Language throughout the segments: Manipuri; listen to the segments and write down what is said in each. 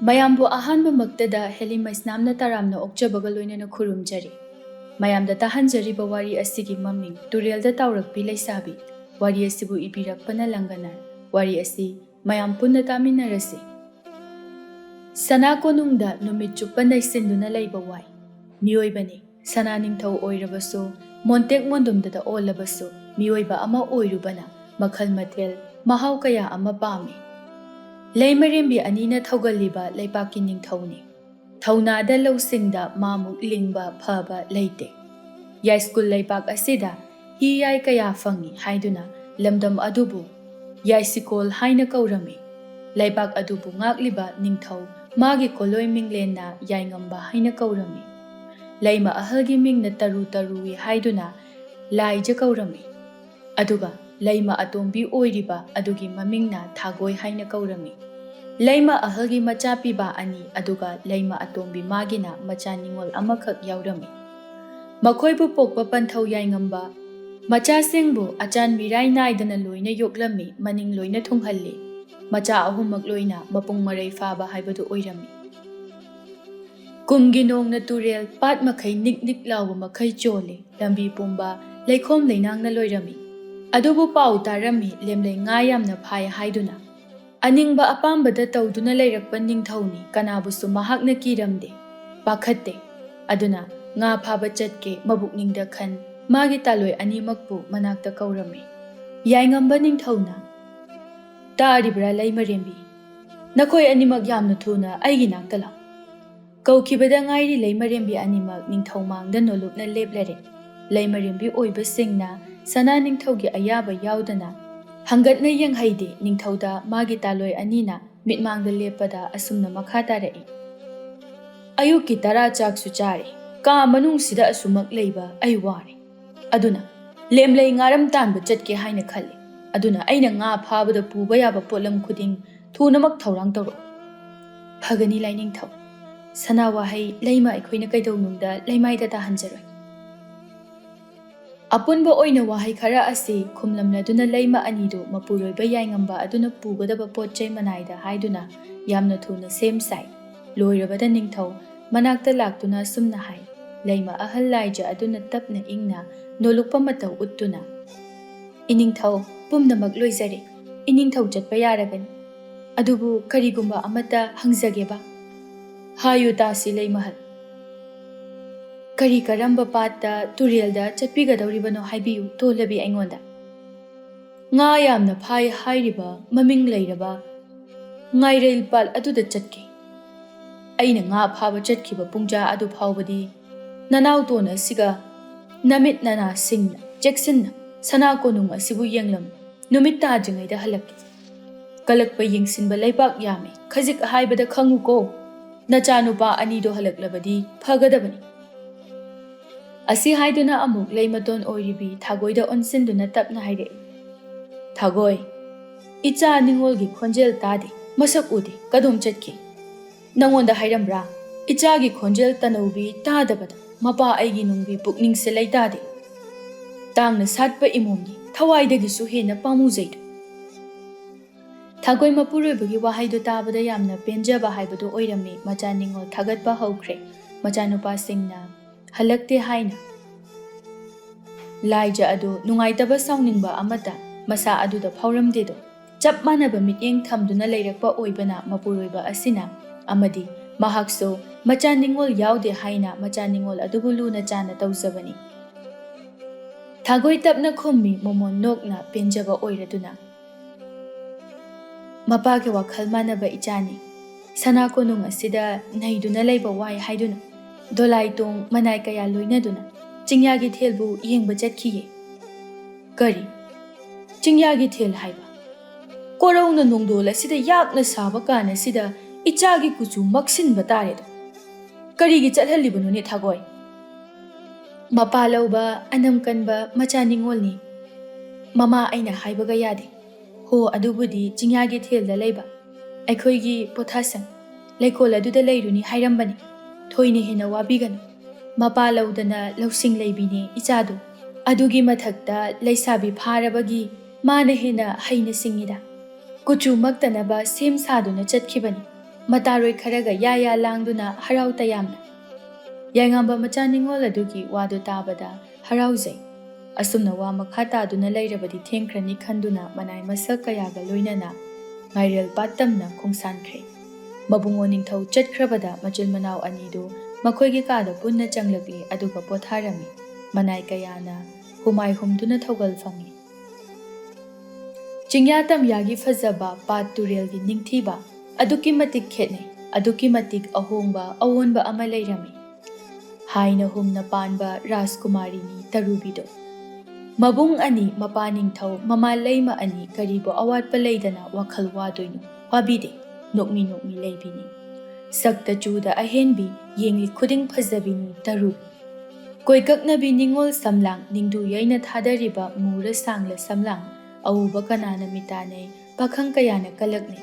mayambu ahanba maktada Helly Maisnam na taramna okjabaga loinana khurumjari. Mayamda tahanjariba wari asigi maming Turelda Taotharakpi Leishabi. Wari asibu ibirakpana Langanar. Wari asi mayam punna taminarasi. Sana konungda numit chuppa naisinduna laiba wai. Miyoibani sana ningthau oirabaso montek mondumdada olabaso miyoiba ama oirubana makhal mathel mahau kaya ama pami. Leimarembi anina thaugalliba leipaki ningthauni. Thaunada lausingda mamuk lingba phaba leite. Yai school leipak asida hi yai kaya fangi haiduna lamdam adubu yai sikol haina kaurami. Leipak adubu ngakliba ningthau magi koloi minglena yai ngamba haina kaurami. Leima ahalgi mingna taru tarui haiduna laija kaurami. Aduga Leima atombi oiriba adugi mamingna thagoi haina kaurami. Leima ahalgi macha piba ani aduga Leima atombi magina macha ningol amakak yaurami. Makoibu pokpa panthau yai ngamba macha singbu achan mirai naidana loina yoklami maning loina thunghalli. Macha ahumak loina mapung marai faba haibadu oirami. Kumgi nongna turel pat makai nik lawa makai chole lambi pumba leikhom leinang na loirami. Adubu pau tarami lemlei nga yamna phai haiduna. Aningba apambada tawduna leirakpa ningthauni kanabusu mahakna kiramde. Pakhatte. Aduna nga phaba chatke mabuk ningda khan magi taloi animakpu manakta kaurami. Yaingamba ningthauna. Taaribra Leimarembi. Nakoi animak yamna thuna aigi naktala. Kaukibada ngairi Leimarembi animak ningthaumangda nolupna leplare. Leimarembi oiba singna sana ningthaugi ayaba yaudana. Hangatna yenghaide ningthauda magi taloi anina mitmangda lepada asumna makha tarai. Ayuki tara chaksu chare. Ka manung sida asumak leiba ay ware. Aduna lemlei ngaram tanba chatke haina khalle. Aduna aina nga phabada puba yaba polam khuding thunamak thaurang tawro. Phagani laining thau. Sana wahai leima aikhoina kaidawnungda leimaida tahanjaroi. Apunba oina wahai khara asi khumlamnaduna leima anidu mapuroiba yaingamba aduna pugadaba potchai manaida haiduna yamna thuna same side. Loirabada ningthau manakta laktuna sumna hai. Leima ahal laija aduna tapna ingna nolukpa matau uttuna. Iningthau pumnamak loizare. Iningthau chatpa yaragani. Adubu karigumba amata hangzageba. Hayu tasi leimahal. Kari karamba pata Turelda chatpigadawribano haibiyu tolabi aingonda. Nga yamna phai hairiba maming leiraba. Ngairail pal aduda chatke. Aina nga phaba chatkiba pungja adu phawbadi nanau tona siga namit nana singna Jackson sana konung asibu yenglam numit tajingaida halak. Kalakpa yengsinba leipak yame khazik haibada khangu ko nachanupa anido halaklabadi phagadabani. Asi haiduna amuk leimaton oiribi thagoida onsinduna tapna haire. Thagoi icha ningolgi khonjel tade masak ude kadom chatki. Nangonda hairambra ichagi khonjel tanaubi tadabada mapa aigi nungbi pukning selai tade. Tangna satpa imomni thawaidagi suhena pamuzaidu. Thagoi mapuroibagi wahaidu tabada yamna penjaba haibadu oirami macha ningol thagatpa haukre. Macha nupa singna halakte haina. Laija adu nungaitaba sauningba amata masa aduda phauramdedo. Chap manaba mityeng thamduna leirakpa oibana mapuroiba asina amadi mahakso macha ningol yaude haina macha ningol adubu luna chana tawzabani. Thagoi tapna khummi momon nokna penjaba oiraduna. Mapage wakhal manaba ichani. Sana konung asida naiduna leiba wai haiduna. Dolai tong manai kaya loinaduna. Chingyagi thelbu yengba chatkiye. Kari. Chingyagi thel haiba. Korauna nongdola sida yakna saba kana sida ichagi kuchu maksin bataredo. Karigi chathalibanu ni thagoi. Mapalauba anam kanba macha ningolni. Mama aina haibaga yade. Ho adubudi chingyagi thelda leiba. Aikhoigi pothasang. Leikol aduda leiruni hairambani. Thoine hena wabiganu. Mapalaudana lausing leibini ichadu. Adugi mathakta leisabi pharabagi mana hena haina singida. Kuchu maktanaba sem saduna chatkibani. Mataroi kharaga ya langduna harau tayamna. Yaingamba macha ningol adugi wadu tabada harauzai. Asumna wa makha taduna lairabadi thengkrani khanduna manai masak kayaga loinana ngairel patamna khongsankre. Mabungo ningthau chatkrabada machil manau anidu makhoigi kada punna changlakli aduga potharami. Manai kayana humai humduna thogal fangi. Chingyatam yagi fazaba pat turelgi ningthiba aduki matik khetne aduki matik ahongba awonba ama leirami. Haina humna panba Raskumarini tarubido. Mabung ani mapaning thau mama leima ani karibo awat palaydana wakhal wadoino wabide nokmi leibini. Sakta chuda ahenbi yengli khuding phazabini tarubi. Koikaknabi ningol samlang ningdu yaina thadariba mura sangla samlang awuba kanana mitane pakhang kayana kalakne.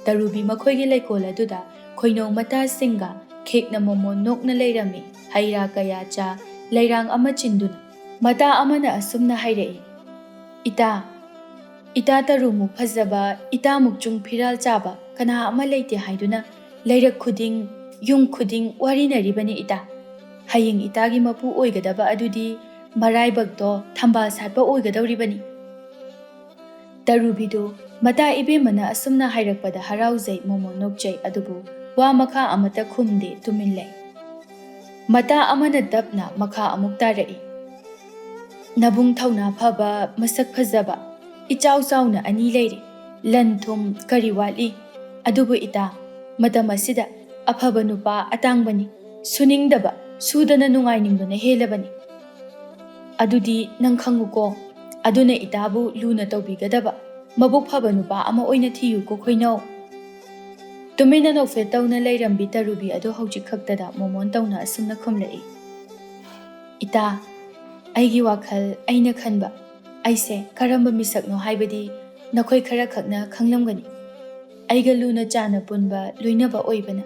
Tarubi makhoigi laikol aduda khoinong mata singa khekna momo nokna leirami haira kaya cha leirang ama chinduna. Mata amana asumna hairei. Ita tarumu phazaba ita mukchung phiral chaba kana ama leite haiduna leirak khuding yung khuding warinaribani ita. Haying itagi mapu oigadaba adudi maraibagdo thambal satpa oigadawribani. Tarubido mata ibe mana asumna hairakpada harauzai momo nokjai adubu wa makha amata khumde tumillai. Mata amana dabna makha amuk tarai. Nabung thauna phaba masak phazaba ichau chauna ani leire lan thum kari wali adubu ita matam asida aphaba nupa atangbani suningdaba sudana nungainingduna helabani. Adudi nang khanguko aduna itabu luna tawbigadaba mabuk phaba nupa ama oina thiyu ko khoinau. Tumina nokfe tawna leirambi tarubi adu hojik khaktada momon tawna asumna khumlai. Ita aigi wakhal aina khanba aise karamba misakno haibadi nakhoi khara khakna khanglamgani. Aiga luna chana punba loinaba oibana.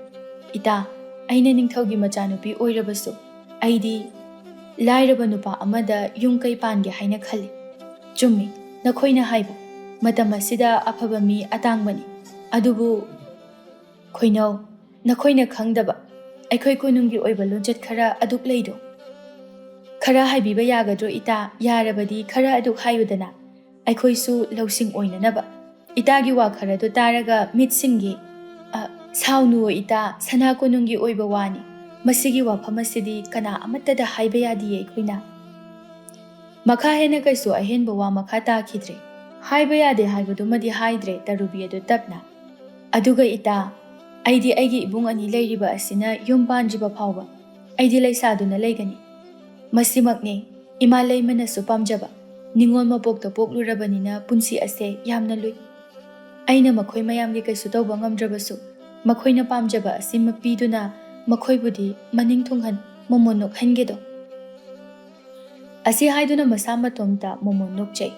Ita aina ningthaugi machanupi oirabasu aidi lairaba nupa amada yungkai pange haina khali. Chummi nakhoina haiba matam asida aphaba mi atangbani adubu khoinau nakhoina khangdaba aikhoi konunggi oiba lonjat khara aduk leido. Khara haibiba yagadro ita yarabadi khara aduk hayudana aikhoisu lausing oinanaba. Itagi wa khara do taraga mitsingi saunu ita sana konunggi oiba wani masigi wa phamasidi kana amatada haiba yadi aikhoina. Makha hena kaisu ahenba wa makha ta khidre haiba yade haibadumadi haidre tarubi adu tapna. Aduga ita aidi aigi ibung ani leiriba asina yumpanjiba phawba aidi leisaduna leigani. Masimakne ima leimana su pamjaba ningol mapokta poklurabanina punsi ase yamna lui. Aina makhoi mayamgi kaisu tawba ngamdrabasu makhoina pamjaba asima piduna makhoibudi maning thunghan momonok hangedo. Asi haiduna masama tomta momonok chai.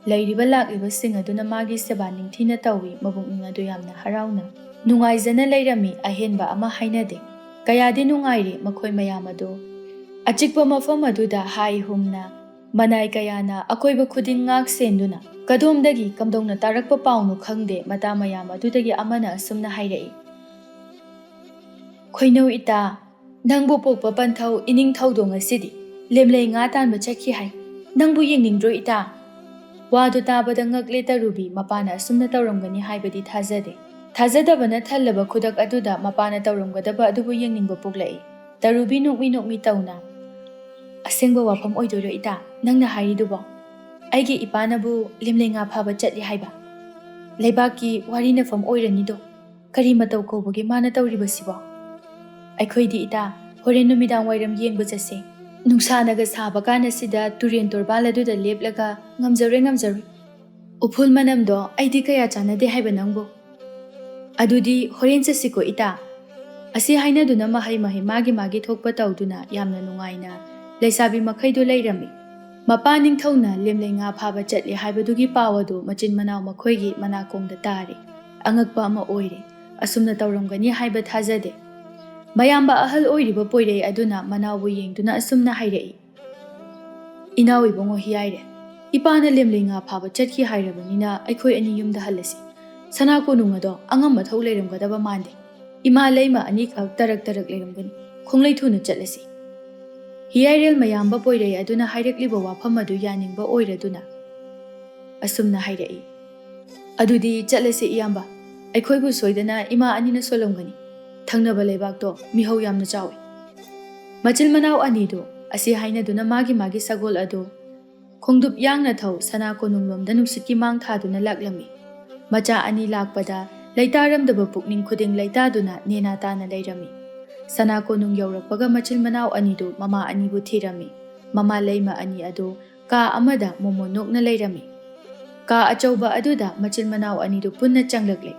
Lairiba lakliba sing aduna magi seba ningthina tawi mabukning adu yamna harauna. Nungaizana leirami ahenba ama hainade. Kayadi nungairi makhoi mayam adu. Achikpa mafam aduda hai humna manai kayana akoiba khuding ngak senduna kadomdagi kamdongna tarakpa paunu khangde mata mayam adudagi amana asumna hairei. Khoinau ita nangbu pokpa panthau ining thaudong asidi lemlei nga tanba chakhi hai nangbu yengningdro ita. Wadu tabada ngakle tarubi mapana asumna tawramgani haibadi thazade. Thazadabana thallaba khudak aduda mapana tawramgadaba adubu yengningba poklai. Tarubi nokmi tawna asengba wafam oidoro ita nangna hairidubo aigi ipanabu lemlei nga phaba chatli haiba leibaki warina fam oiranido kari matau kobagi mana tawribasibo aikhoidi ita horen numidang wairam yengba jase nungsanaga saba kana sida turen torbal aduda leplaga ngamjare uphul manamdo aidi kaya chanade haiba nangbo adudi horen chasiko ita asi hainaduna mahai magi thokpa tawduna yamna nungaina Leishabi makhaidu leirami. Mapaning thauna lemlei nga phaba chatli haibadugi pawadu machin manau makhoigi manakongda tare. Angakpa ama oire. Asumna tawramgani haiba thazade. Mayamba ahal oiriba poirei aduna manaubu yengduna asumna hairei. Inawi bongo hiyaire. Ipana lemlei nga phaba chatki hairabanina aikhoi ani yumda halasi. Sana konungado angam mathau leiramgadaba mande. Ima leima ani khak tarak leramgani khonglai thuna chatlasi hiyairel mayamba poirei aduna hairakliba wafam adu yaningba oiraduna asumna hairai adudi chatlasi iyamba aikhoibu soidana ima anina solomgani thangnaba leibakto mihau yamna chawi machil manau anidu asi hainaduna magi sagol adu khongdup yangna thau sana konunglomda nusitki mang thaduna laklami macha ani lakpada leitaramdaba pukning khuding leitaduna nena tana leirami sana konung yaurakpaga machil manau anidu mama anibu thirami mama leima ani adu ka amada momo nokna leirami ka achauba aduda machil manau anidu punna changlakle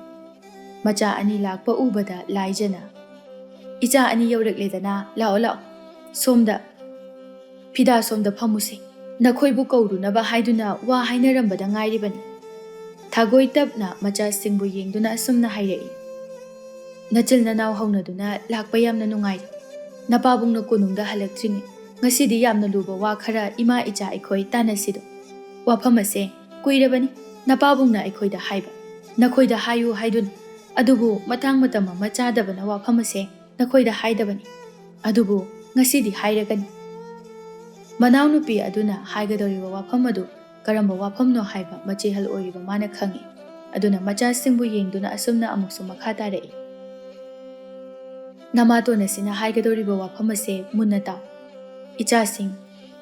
macha ani lakpa ubada laijana icha ani yaurakledana lao somda phida somda phamuse nakhoibu kaurunaba haiduna wa hainarambada ngairibani thagoi tapna macha singbu yengduna asumna hairai nachil nanaw haunaduna lakpa yamna nungai napabungna konungda halaktrini ngasidi yamna luba wa khara ima icha aikhoi tanasido wafamase kuirabani napabungna aikhoida haiba nakhoida hayu haidun adubu matang matama machadabana wafamase nakhoida haidabani adubu ngasidi hairagani manaw nupi aduna haigadoriba wafamadu karamba wafamno haiba machihal oiriba mana khangi aduna macha singbu yengduna asumna amuksu makha tarai namatona sina haigadoriba wafamase munna taw icha sing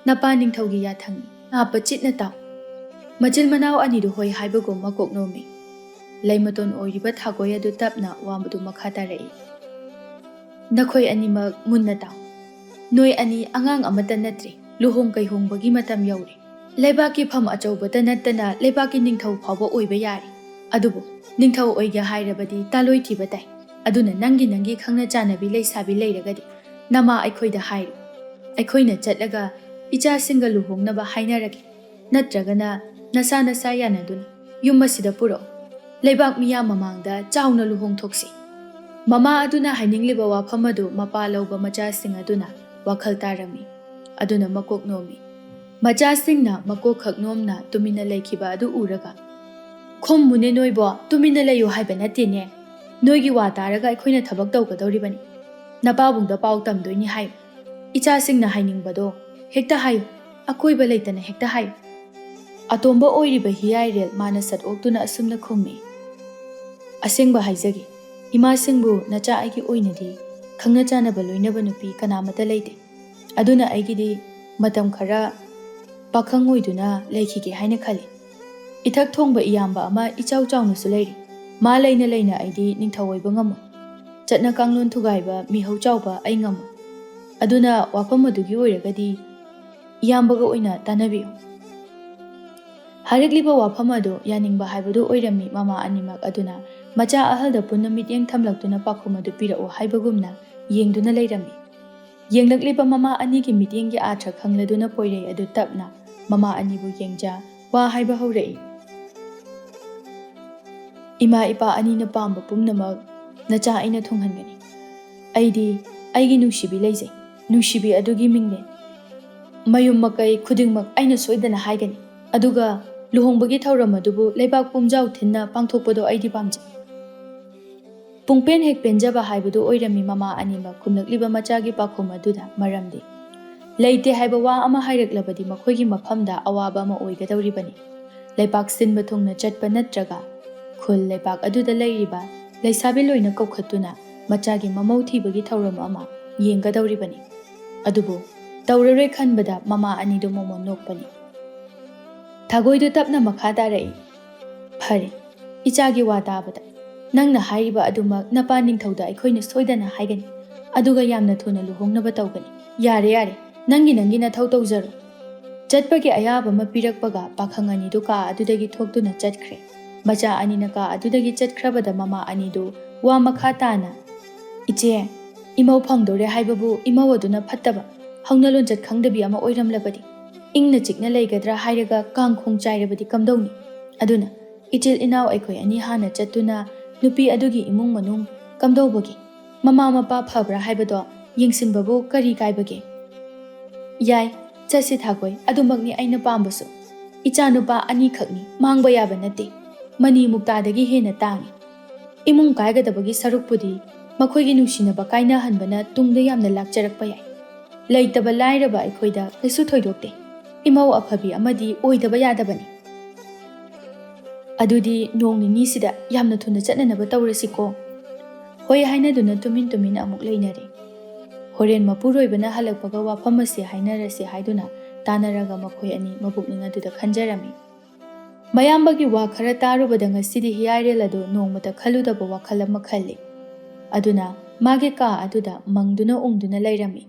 napa ningthaugi yathangi apa chitna taw machil manaw anidu hoi haibago makoknomi leimaton oiriba thagoi adu tapna wamadu makha tarai nakhoi animak munna taw noi ani angang amata natri luhong kai hongbagi matam yauri leibaki pham achobata nattana leibaki ningthau phawba oiba yari adubu ningthau oiga hairabadi taloi thiba tai aduna nangi khangna chanabi leisabi leiragadi nama aikhoida hairu aikhoina chatlaga icha singa luhongnaba hainaragi natragana nasa yanaduna yumasida puro leibak miya mamangda chauna luhong thoksi mama aduna hainingliba wafamadu mapa lauba macha sing aduna wakhal tarami aduna makok nomi macha singna makok khaknomna tumina leikhiba adu uraga khommune noibo tumina leyo haiba natine noigi wa taraga aikhoina thabak tawgadoribani napabungda paw tamdoini hai icha singna hainingbado hekta hayu akoiba leitana hekta hayu atomba oiriba hiyairel mana sat oktuna asumna khummi asengba haijagi ima singbu nacha aigi oinadi khangna chanaba loinaba nupi kanamata leite aduna aigidi matam khara pakhang oiduna leikhige haina khali ithak thongba iyamba ama ichau chawnu su leiri ma leina aidi ningthawoiba ngamo chatna kanglon thugaiba mihau chawba ai ngamo aduna wafam adugi oiragadi iyambaga oina tanabiyo harakliba wafam adu yaningba haibadu oirami mama animak aduna macha ahalda punna mityeng thamlaktuna pakhum adu pirao haibagumna yengduna leirami yenglakliba mama anigi mityenggi athra khangladuna poirei adu tapna mama anibu yengja wa haiba haurai ima ipa anina pamba pumnamak nacha aina thonghangani aigi nungsibi leijai nungsibi adugi mingle mayum makai khudingmak aina soidana haigani aduga luhongbagi thauram adubu leibak pumjau thinna pangthokpado aidi pamjai pungpen hek penjaba haibadu oirami mama anima kumlakliba machagi pakhom aduda maramdi leite haiba wa ama hairaklabadi makhoigi mafamda awaba ama oigadoribani leipak sinba thungna chatpa natraga khul leipak aduda leiriba leisabi loina kokhatuna machagi mamau thibagi thauram ama yengadoribani adubu taurare khanbada mama anido momo nokpani thagoidu tapna makha tarai phare ichagi wa tabada nangna haiba adumak napa ningthauda aikhoina soidana haigani aduga yamna thuna luhongnaba tawgani yare nangi na thau tawjaro chatpagi ayaba ma pirakpaga pakhang anidu ka adudagi thokduna chatkhre macha anina ka adudagi chatkrabada mama anidu wa makha tana iche imau phangdore haibabu imau aduna phattaba haunalon chat khangdabi ama oiramlabadi ingna chikna leigadra hairaga kangkhong chairabadi kamdowni aduna ichil inaw aikhoi ani hana chatuna nupi adugi imung manung kamdowbagi mama mapa phabra haibado yengsinbabu kari kaibage yai chasi thagoi adumakni aina pambasu icha nupa ani khakni mangba yaba nate mani muktadagi hena tangi imung kaigadabagi sarukpudi ꯃꯈꯣꯏꯒꯤ ꯅꯨꯡꯁꯤꯅꯕ ꯀꯥꯏꯅꯍꯟꯕꯅ ꯇꯨꯡꯗ ꯌꯥꯝꯅ ꯂꯥꯛꯆꯔꯛꯄ ꯌꯥꯏ꯫ ꯂꯩꯇꯕ ꯂꯥꯏꯔꯕ ꯑꯩꯈꯣꯏꯗ ꯀꯩꯁꯨ ꯊꯣꯏꯗꯣꯛꯇꯦ꯫ ꯏꯃꯧ ꯑꯐꯕꯤ ꯑꯃꯗꯤ ꯑꯣꯏꯗꯕ ꯌꯥꯗꯕꯅꯤ꯫ ꯑꯗꯨꯗꯤ ꯅꯣꯡ ꯅꯤꯅꯤꯁꯤꯗ ꯌꯥꯝꯅ ꯊꯨꯅ ꯆꯠꯅꯅꯕ ꯇꯧꯔꯁꯤꯀꯣ꯫ ꯍꯣꯏ ꯍꯥꯏꯅꯗꯨꯅ ꯇꯨꯃꯤꯟ ꯇꯨꯃꯤꯟ ꯑꯃꯨꯛ ꯂꯩꯅꯔꯦ꯫ ꯍꯣꯔꯦꯟ ꯃꯄꯨꯔꯣꯏꯕꯅ ꯍꯜꯂꯛꯄꯒ ꯋꯥꯐꯝ ꯑꯁꯤ ꯍꯥꯏꯅꯔꯁꯤ ꯍꯥꯏꯗꯨꯅ ꯇꯥꯟꯅꯔꯒ ꯃꯈꯣꯏ ꯑꯅꯤ ꯃꯕꯨꯛꯅꯤꯡ ꯑꯗꯨꯗ ꯈꯟꯖꯔꯝꯃꯤ꯫ ꯃꯌꯥꯝꯕꯒꯤ ꯋꯥ ꯈꯔ ꯇꯥꯔꯨꯕꯗ ꯉꯁꯤꯗꯤ ꯍꯤꯌꯥꯏꯔꯦꯜ ꯑꯗꯨ ꯅꯣꯡꯃꯇ ꯈꯜꯂꯨꯗꯕ ꯋꯥꯈꯜ ꯑꯃ ꯈꯜꯂꯤ꯫ ꯑꯗꯨꯅ ꯃꯥꯒꯤ ꯀꯥ ꯑꯗꯨꯗ ꯃꯪꯗꯨꯅ ꯎꯪꯗꯨꯅ ꯂꯩꯔꯝꯃꯤ꯫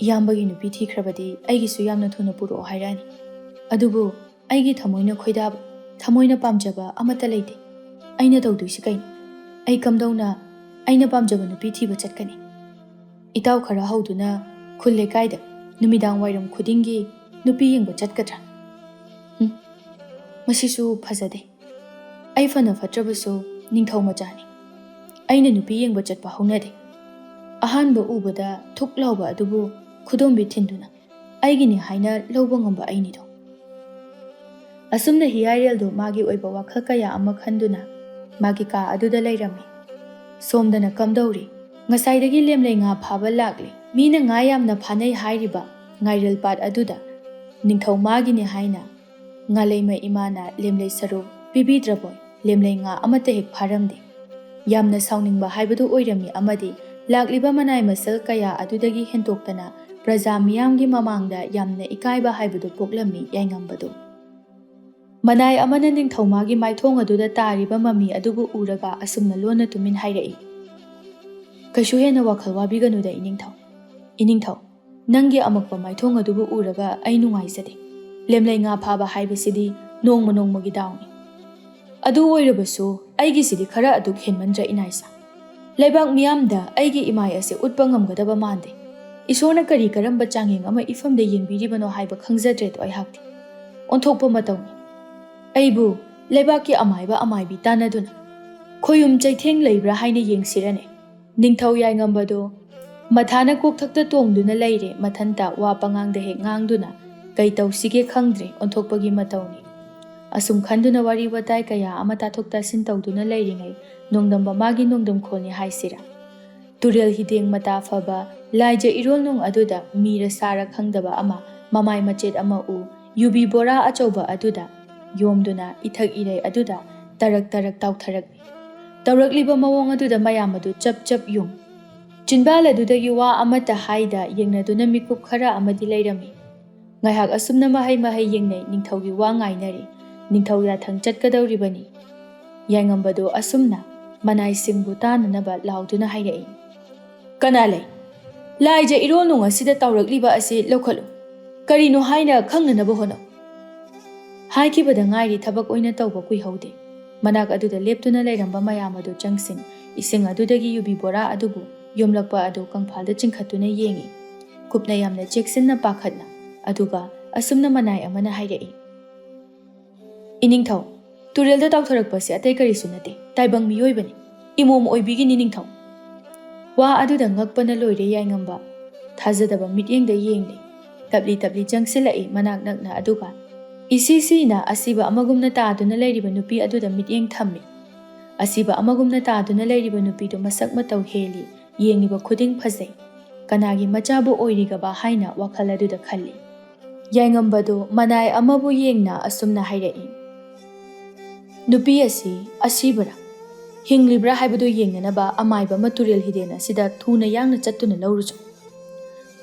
ꯏꯌꯥꯝꯕꯒꯤ ꯅꯨꯄꯤ ꯊꯤꯈ꯭ꯔꯕꯗꯤ ꯑꯩꯒꯤꯁꯨ ꯌꯥꯝꯅ ꯊꯨꯅ ꯄꯨꯔꯛꯑꯣ ꯍꯥꯏꯔꯛꯑꯅꯤ꯫ ꯑꯗꯨꯕꯨ ꯑꯩꯒꯤ ꯊꯃꯣꯏꯅ ꯈꯣꯏꯗꯥꯕ, ꯊꯃꯣꯏꯅ ꯄꯥꯝꯖꯕ ꯑꯃꯠꯇ ꯂꯩꯇꯦ꯫ ꯑꯩꯅ ꯇꯧꯗꯣꯏꯁꯤ ꯀꯩꯅꯣ? ꯑꯩ ꯀꯝꯗꯧꯅ ꯑꯩꯅ ꯄꯥꯝꯖꯕ ꯅꯨꯄꯤ ꯊꯤꯕ ꯆꯠꯀꯅꯤ? ꯏꯇꯥꯎ ꯈꯔ ꯍꯧꯗꯨꯅ ꯈꯨꯜ ꯂꯩꯀꯥꯏꯗ ꯅꯨꯃꯤꯗꯥꯡ ꯋꯥꯏꯔꯝ ꯈꯨꯗꯤꯡꯒꯤ ꯅꯨꯄꯤ ꯌꯦꯡꯕ ꯆꯠꯀꯗ꯭ꯔꯥ? ꯃꯁꯤꯁꯨ ꯐꯖꯗꯦ꯫ ꯑꯩ ꯐꯅ ꯐꯠꯇ꯭ꯔꯕꯁꯨ ꯅꯤꯡꯊꯧ ꯃꯆꯥꯅꯤ꯫ ꯑꯩꯅ ꯅꯨꯄꯤ ꯌꯦꯡꯕ ꯆꯠꯄ ꯍꯧꯅꯗꯦ꯫ ꯑꯍꯥꯟꯕ ꯎꯕꯗ ꯊꯨꯛ ꯂꯥꯎꯕ ꯑꯗꯨꯕꯨ ꯈꯨꯗꯣꯝꯕꯤ ꯊꯤꯟꯗꯨꯅ ꯑꯩꯒꯤꯅꯤ ꯍꯥꯏꯅ ꯂꯧꯕ ꯉꯝꯕ ꯑꯩꯅꯤꯗꯣ꯫ ꯑꯁꯨꯝꯅ ꯍꯤꯌꯥꯏꯔꯦꯜꯗꯨ ꯃꯥꯒꯤ ꯑꯣꯏꯕ ꯋꯥꯈꯜ ꯀꯌꯥ ꯑꯃ ꯈꯟꯗꯨꯅ ꯃꯥꯒꯤ ꯀꯥ ꯑꯗꯨꯗ ꯂꯩꯔꯝꯃꯤ꯫ ꯁꯣꯝꯗꯅ ꯀꯝꯗꯧꯔꯤ? ꯉꯁꯥꯏꯗꯒꯤ ꯂꯦꯝꯂꯩ ꯉꯥ ꯐꯥꯕ ꯂꯥꯛꯂꯤ꯫ ꯃꯤꯅ ꯉꯥ ꯌꯥꯝꯅ ꯐꯥꯅꯩ ꯍꯥꯏꯔꯤꯕ ꯉꯥꯏꯔꯦꯜ ꯄꯥꯠ ꯑꯗꯨꯗ ꯅꯤꯡꯊꯧ ꯃꯥꯒꯤꯅꯤ ꯍꯥꯏꯅ ꯉꯥꯂꯩꯃ ꯏꯃꯥꯅ ꯂꯦꯝꯂꯩ ꯁꯔꯨꯛ ꯄꯤꯕꯤꯗ꯭ꯔꯕꯣꯏ ꯂꯦꯝꯂꯩ ꯉꯥ ꯑꯃꯠꯇ ꯍꯦꯛ ꯐꯥꯔꯝꯗꯦ꯫ ꯌꯥꯝꯅ ꯁꯥꯎꯅꯤꯡꯕ ꯍꯥꯏꯕꯗꯨ ꯑꯣꯏꯔꯝꯃꯤ ꯑꯃꯗꯤ ꯂꯥꯛꯂꯤꯕ ꯃꯅꯥꯏ ꯃꯁꯜ ꯀꯌꯥ ꯑꯗꯨꯗꯒꯤ ꯍꯦꯟꯇꯣꯛꯇꯅ ꯄ꯭ꯔꯖꯥ ꯃꯤꯌꯥꯝꯒꯤ ꯃꯃꯥꯡꯗ ꯌꯥꯝꯅ ꯏꯀꯥꯏꯕ ꯍꯥꯏꯕꯗꯨ ꯄꯣꯛꯂꯝꯃꯤ ꯌꯥꯏꯉꯝꯕꯗꯨ꯫ ꯃꯅꯥꯏ ꯑꯃꯅ ꯅꯤꯡꯊꯧ ꯃꯥꯒꯤ ꯃꯥꯏꯊꯣꯡ ꯑꯗꯨꯗ ꯇꯥꯔꯤꯕ ꯃꯃꯤ ꯑꯗꯨꯕꯨ ꯎꯔꯒ ꯑꯁꯨꯝꯅ ꯂꯣꯟꯅ ꯇꯨꯃꯤꯟ ꯍꯥꯏꯔꯛꯏ꯫ ꯀꯩꯁꯨ ꯍꯦꯟꯅ ꯋꯥꯈꯜ ꯋꯥꯕꯤꯒꯅꯨꯗ ꯏꯅꯤꯡꯊꯧ꯫ ꯏꯅꯤꯡꯊꯧ, ꯅꯪꯒꯤ ꯑꯃꯛꯄ ꯃꯥꯏꯊꯣꯡ ꯑꯗꯨꯕꯨ ꯎꯔꯒ ꯑꯩ ꯅꯨꯡꯉꯥꯏꯖꯗꯦ꯫ ꯂꯦꯝꯂꯩ ꯉꯥ ꯐꯥꯕ ꯍꯥꯏꯕꯁꯤꯗꯤ ꯅꯣꯡꯃ ꯅꯣꯡꯃꯒꯤ ꯗꯥꯎꯅꯤ꯫ ꯑꯗꯨ ꯑꯣꯏꯔꯕꯁꯨ ꯑꯩꯒꯤꯁꯤꯗꯤ ꯈꯔ ꯑꯗꯨꯛ ꯍꯦꯟꯃꯟꯗ꯭ꯔ ꯏꯅꯥꯏꯁꯥ? ꯂꯩꯕꯥꯛ ꯃꯤꯌꯥꯝꯗ ꯑꯩꯒꯤ ꯏꯃꯥꯏ ꯑꯁꯤ ꯎꯠꯄ ꯉꯝꯒꯗꯕ ꯃꯥꯟꯗꯦ꯫ ꯏꯁꯣꯔꯅ ꯀꯔꯤ ꯀꯔꯝꯕ ꯆꯥꯡꯌꯦꯡ ꯑꯃ ꯏꯐꯝꯗ ꯌꯦꯡꯕꯤꯔꯤꯕꯅꯣ ꯍꯥꯏꯕ ꯈꯪꯖꯗ꯭ꯔꯦꯗꯣ ꯑꯩꯍꯥꯛꯇꯤ꯫ ꯑꯣꯟꯊꯣꯛꯄ ꯃꯇꯧꯅꯤ꯫ ꯑꯩꯕꯨ ꯂꯩꯕꯥꯛꯀꯤ ꯑꯃꯥꯏꯕ ꯑꯃꯥꯏꯕꯤ ꯇꯥꯟꯅꯗꯨꯅ ꯈꯣꯌꯨꯝ ꯆꯩꯊꯦꯡ ꯂꯩꯕ꯭ꯔꯥ ꯍꯥꯏꯅ ꯌꯦꯡꯁꯤꯔꯅꯦ? ꯅꯤꯡꯊꯧ ꯌꯥꯏꯉꯝꯕꯗꯣ ꯃꯊꯥꯅ ꯀꯣꯛꯊꯛꯇ ꯇꯣꯡꯗꯨꯅ ꯂꯩꯔꯦ ꯃꯊꯟꯇ ꯋꯥ ꯄꯉꯥꯡꯗ ꯍꯦꯛ ꯉꯥꯡꯗꯨꯅ ꯀꯩ ꯇꯧꯁꯤꯒꯦ ꯈꯪꯗ꯭ꯔꯦ ꯑꯣꯟꯊꯣꯛꯄꯒꯤ ꯃꯇꯧꯅꯤ꯫ ꯑꯁꯨꯝ ꯈꯟꯗꯨꯅ ꯋꯥꯔꯤ ꯋꯥꯇꯥꯏ ꯀꯌꯥ ꯑꯃ ꯇꯥꯊꯣꯛ ꯇꯥꯁꯤꯟ ꯇꯧꯗꯨꯅ ꯂꯩꯔꯤꯉꯩ ꯅꯣꯡꯗꯝꯕ ꯃꯥꯒꯤ ꯅꯣꯡꯗꯝ ꯈꯣꯜꯅꯤ ꯍꯥꯏꯁꯤꯔꯥ? ꯇꯨꯔꯦꯜ ꯍꯤꯗꯦꯡ ꯃꯇꯥ ꯐꯕ ꯂꯥꯏꯖ ꯏꯔꯣꯜꯅꯨꯡ ꯑꯗꯨꯗ ꯃꯤꯔ ꯁꯥꯔ ꯈꯪꯗꯕ ꯑꯃ ꯃꯃꯥꯏ ꯃꯆꯦꯠ ꯑꯃ ꯎ ꯌꯨꯕꯤ ꯕꯣꯔꯥ ꯑꯆꯧꯕ ꯑꯗꯨꯗ ꯌꯣꯝꯗꯨꯅ ꯏꯊꯛ ꯏꯔꯩ ꯑꯗꯨꯗ ꯇꯔꯛ ꯇꯔꯛ ꯇꯥꯎꯊꯔꯛꯂꯤ꯫ ꯇꯧꯔꯛꯂꯤꯕ ꯃꯑꯣꯡ ꯑꯗꯨꯗ ꯃꯌꯥꯝ ꯑꯗꯨ ꯆꯞ ꯆꯞ ꯌꯨꯡ ꯆꯤꯟꯕꯥꯜ ꯑꯗꯨꯗꯒꯤ ꯋꯥ ꯑꯃꯠꯇ ꯍꯥꯏꯗ ꯌꯦꯡꯅꯗꯨꯅ ꯃꯤꯀꯨꯞ ꯈꯔ ꯑꯃꯗꯤ ꯂꯩꯔꯝꯃꯤ꯫ ꯉꯥꯏꯍꯥꯛ ꯑꯁꯨꯝꯅ ꯃꯍꯩ ꯃꯍꯩ ꯌꯦꯡꯅꯩ ꯅꯤꯡꯊꯧꯒꯤ ꯋꯥ ꯉꯥꯏꯅꯔꯤ꯫ ꯅꯤꯡꯊꯧ ꯌꯥꯊꯪ ꯆꯠꯀꯗꯧꯔꯤꯕꯅꯤ꯫ ꯌꯥꯏꯉꯝꯕꯗꯣ ꯑꯁꯨꯝꯅ ꯃꯅꯥꯏꯁꯤꯡꯕꯨ ꯇꯥꯅꯅꯕ ꯂꯥꯎꯗꯨꯅ ꯍꯥꯏꯔꯛꯏ꯫ ꯀꯅꯥ ꯂꯩ? ꯂꯥꯏꯖ ꯏꯔꯣꯜꯅꯨꯡ ꯑꯁꯤꯗ ꯇꯧꯔꯛꯂꯤꯕ ꯑꯁꯤ ꯂꯧꯈꯠꯂꯨ꯫ ꯀꯔꯤꯅꯣ ꯍꯥꯏꯅ ꯈꯪꯅꯅꯕ ꯍꯣꯠꯅꯧ꯫ ꯍꯥꯏꯈꯤꯕꯗ ꯉꯥꯏꯔꯤ ꯊꯕꯛ ꯑꯣꯏꯅ ꯇꯧꯕ ꯀꯨꯏꯍꯧꯗꯦ꯫ ꯃꯅꯥꯛ ꯑꯗꯨꯗ ꯂꯦꯞꯇꯨꯅ ꯂꯩꯔꯝꯕ ꯃꯌꯥꯝ ꯑꯗꯨ ꯆꯪꯁꯤꯟ ꯏꯁꯤꯡ ꯑꯗꯨꯗꯒꯤ ꯌꯨꯕꯤ ꯕꯣꯔꯥ ꯑꯗꯨꯕꯨ ꯌꯣꯝꯂꯛꯄ ꯑꯗꯨ ꯀꯪꯐꯥꯜꯗ ꯆꯤꯡꯈꯠꯇꯨꯅ ꯌꯦꯡꯉꯤ꯫ ꯀꯨꯞꯅ ꯌꯥꯝꯅ ꯆꯦꯛꯁꯤꯟꯅ ꯄꯥꯈꯠꯅ ꯑꯗꯨꯒ ꯑꯁꯨꯝꯅ ꯃꯅꯥꯏ ꯑꯃꯅ ꯍꯥꯏꯔꯛꯏ꯫ ꯏꯅꯤꯡꯊꯧ, ꯇꯨꯔꯦꯜꯗ ꯇꯥꯎꯊꯔꯛꯄꯁꯦ ꯑꯇꯩ ꯀꯔꯤꯁꯨ ꯅꯠꯇꯦ, ꯇꯥꯏꯕꯪ ꯃꯤꯑꯣꯏꯕꯅꯤ, ꯏꯃꯣꯝ ꯑꯣꯏꯕꯤꯒꯤꯅꯤ ꯅꯤꯡꯊꯧ꯫ ꯋꯥ ꯑꯗꯨꯗ ꯉꯛꯄꯅ ꯂꯣꯏꯔꯦ ꯌꯥꯏꯉꯝꯕ꯫ ꯊꯥꯖꯗꯕ ꯃꯤꯠꯌꯦꯡꯗ ꯌꯦꯡꯂꯤ꯫ ꯇꯞꯂꯤ ꯇꯞꯂꯤ ꯆꯪꯁꯤꯜꯂꯛꯏ ꯃꯅꯥꯛ ꯅꯛꯅ ꯑꯗꯨꯒ ꯏꯁꯤ ꯁꯤꯅ ꯑꯁꯤꯕ ꯑꯃꯒꯨꯝꯅ ꯇꯥꯗꯨꯅ ꯂꯩꯔꯤꯕ ꯅꯨꯄꯤ ꯑꯗꯨꯗ ꯃꯤꯠꯌꯦꯡ ꯊꯝꯃꯤ꯫ ꯑꯁꯤꯕ ꯑꯃꯒꯨꯝꯅ ꯇꯥꯗꯨꯅ ꯂꯩꯔꯤꯕ ꯅꯨꯄꯤꯗꯨ ꯃꯁꯛ ꯃꯇꯧ ꯍꯦꯜꯂꯤ, ꯌꯦꯡꯂꯤꯕ ꯈꯨꯗꯤꯡ ꯐꯖꯩ꯫ ꯀꯅꯥꯒꯤ ꯃꯆꯥꯕꯨ ꯑꯣꯏꯔꯤꯒꯕ ꯍꯥꯏꯅ ꯋꯥꯈꯜ ꯑꯗꯨꯗ ꯈꯜꯂꯤ꯫ ꯌꯥꯏꯉꯝꯕꯗꯨ ꯃꯅꯥꯏ ꯑꯃꯕꯨ ꯌꯦꯡꯅ ꯑꯁꯨꯝꯅ ꯍꯥꯏꯔꯛꯏ꯫ ꯅꯨꯄꯤ ꯑꯁꯤ ꯑꯁꯤꯕꯔꯥ ꯍꯤꯡꯂꯤꯕ꯭ꯔꯥ ꯍꯥꯏꯕꯗꯨ ꯌꯦꯡꯅꯅꯕ ꯑꯃꯥꯏꯕ ꯑꯃ ꯇꯨꯔꯦꯜ ꯍꯤꯗꯦꯟ ꯑꯁꯤꯗ ꯊꯨꯅ ꯌꯥꯡꯅ ꯆꯠꯇꯨꯅ ꯂꯧꯔꯨꯆꯣ꯫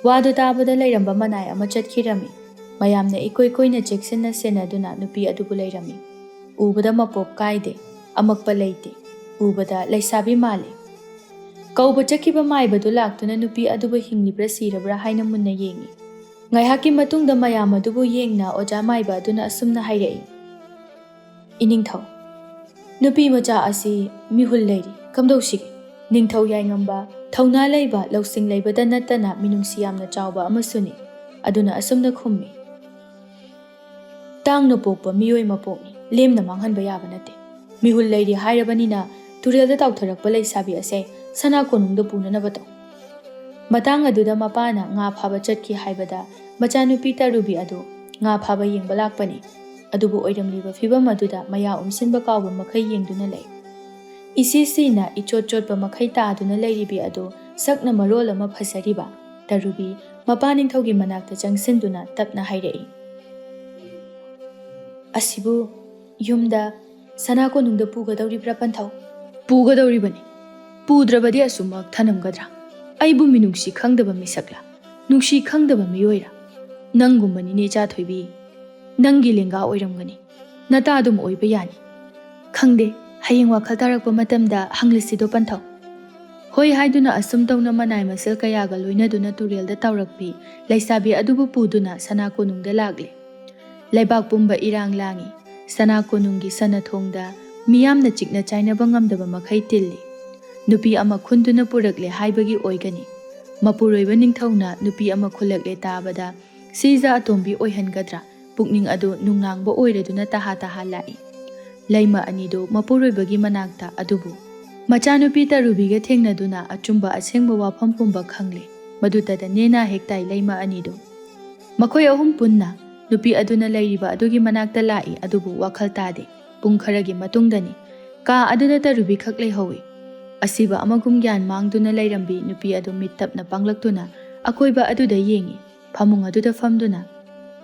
ꯋꯥꯗꯨ ꯇꯥꯕꯗ ꯂꯩꯔꯝꯕ ꯃꯅꯥꯏ ꯑꯃ ꯆꯠꯈꯤꯔꯝꯃꯤ꯫ ꯃꯌꯥꯝꯅ ꯏꯀꯣꯏ ꯀꯣꯏꯅ ꯆꯦꯛꯁꯤꯟꯅ ꯁꯦꯟꯅꯗꯨꯅ ꯅꯨꯄꯤ ꯑꯗꯨꯕꯨ ꯂꯩꯔꯝꯃꯤ꯫ ꯎꯕꯗ ꯃꯄꯣꯞ ꯀꯥꯏꯗꯦ, ꯑꯃꯛꯄ ꯂꯩꯇꯦ, ꯎꯕꯗ ꯂꯩꯁꯥꯕꯤ ꯃꯥꯜꯂꯤ꯫ ꯀꯧꯕ ꯆꯠꯈꯤꯕ ꯃꯥꯏꯕꯗꯨ ꯂꯥꯛꯇꯨꯅ ꯅꯨꯄꯤ ꯑꯗꯨꯕꯨ ꯍꯤꯡꯂꯤꯕ꯭ꯔꯥ ꯁꯤꯔꯕ꯭ꯔꯥ ꯍꯥꯏꯅ ꯃꯨꯟꯅ ꯌꯦꯡꯉꯤ꯫ ꯉꯥꯏꯍꯥꯛꯀꯤ ꯃꯇꯨꯡꯗ ꯃꯌꯥꯝ ꯑꯗꯨꯕꯨ ꯌꯦꯡꯅ ꯑꯣꯖꯥ ꯃꯥꯏꯕ ꯑꯗꯨꯅ ꯑꯁꯨꯝꯅ ꯍꯥꯏꯔꯛꯏ꯫ ꯏꯅꯤꯡꯊꯧ, ꯅꯨꯄꯤ ꯃꯆꯥ ꯑꯁꯤ ꯃꯤꯍꯨꯜ ꯂꯩꯔꯤ, ꯀꯝꯗꯧꯁꯤꯒꯦ? ꯅꯤꯡꯊꯧ ꯌꯥꯏꯉꯝꯕ ꯊꯧꯅꯥ ꯂꯩꯕ ꯂꯧꯁꯤꯡ ꯂꯩꯕꯗ ꯅꯠꯇꯅ ꯃꯤꯅꯨꯡꯁꯤ ꯌꯥꯝꯅ ꯆꯥꯎꯕ ꯑꯃꯁꯨꯅꯤ꯫ ꯑꯗꯨꯅ ꯑꯁꯨꯝꯅ ꯈꯨꯝꯃꯤ꯫ ꯇꯥꯡꯅ ꯄꯣꯛꯄ ꯃꯤꯑꯣꯏ ꯃꯄꯣꯛꯅꯤ, ꯂꯦꯝꯅ ꯃꯥꯡꯍꯟꯕ ꯌꯥꯕ ꯅꯠꯇꯦ꯫ ꯃꯤꯍꯨꯜ ꯂꯩꯔꯤ ꯍꯥꯏꯔꯕꯅꯤꯅ ꯇꯨꯔꯦꯜꯗ ꯇꯥꯎꯊꯔꯛꯄ ꯂꯩꯁꯥꯕꯤ ꯑꯁꯦ ꯁꯅꯥ ꯀꯣꯅꯨꯡꯗ ꯄꯨꯅꯅꯕ ꯇꯧ꯫ ꯃꯇꯥꯡ ꯑꯗꯨꯗ ꯃꯄꯥꯅ ꯉꯥ ꯐꯥꯕ ꯆꯠꯈꯤ ꯍꯥꯏꯕꯗ ꯃꯆꯥꯅꯨꯄꯤ ꯇꯔꯨꯕꯤ ꯑꯗꯨ ꯉꯥ ꯐꯥꯕ ꯌꯦꯡꯕ ꯂꯥꯛꯄꯅꯤ꯫ ꯑꯗꯨꯕꯨ ꯑꯣꯏꯔꯝꯂꯤꯕ ꯐꯤꯚꯝ ꯑꯗꯨꯗ ꯃꯌꯥ ꯎꯝꯁꯤꯟꯕ ꯀꯥꯎꯕ ꯃꯈꯩ ꯌꯦꯡꯗꯨꯅ ꯂꯩ꯫ Isisina ichot chotpa makhai taaduna leiribi adu sakna marol ama phasariba Tarubi mapa ningthaugi manakta changsinduna tapna hairei. Asibu yumda sanako nungda pugadawribra panthau. Pugadawribani. Pudrabadi asumak thanamgadra. Aibu minungsi khangdaba misakla. Nungsi khangdaba miyoira. Nangumbani necha thoibi. Nangi lenga oiramgani. Nata adum oiba yani. Khangde hayeng wakhal tarakpa matamda hanglisido panthau. Hoi haiduna asum tawna manai masal kayaga loinaduna Turelda Taotharakpi Leishabi adubu puduna sanako nungda lagle. Laibak pumba irang langi. Sanako nungi sanathongda miyamna chikna chainaba ngamdaba makhai tilli. Nupi ama khunduna purakle haibagi oigani. Mapuroiba ningthauna nupi ama khulakle tabada siza atombi oihangadra pukning adu nungnangba oiraduna taha lai. Laima anido mapuroibagi manakta adubu Machanupi Tarubiga thengnaduna achumba asengba wafam pumba khangle madutada nena hektai laima anido makhoi ahum punna nupi aduna lairiba adugi manakta lai adubu wakhal tade pung kharagi matungdani ka aduna Tarubi khaklei howi asiba amagum gyan mangduna lairambi nupi adu mittapna panglaktuna akoiba aduda yengi phamung aduda famduna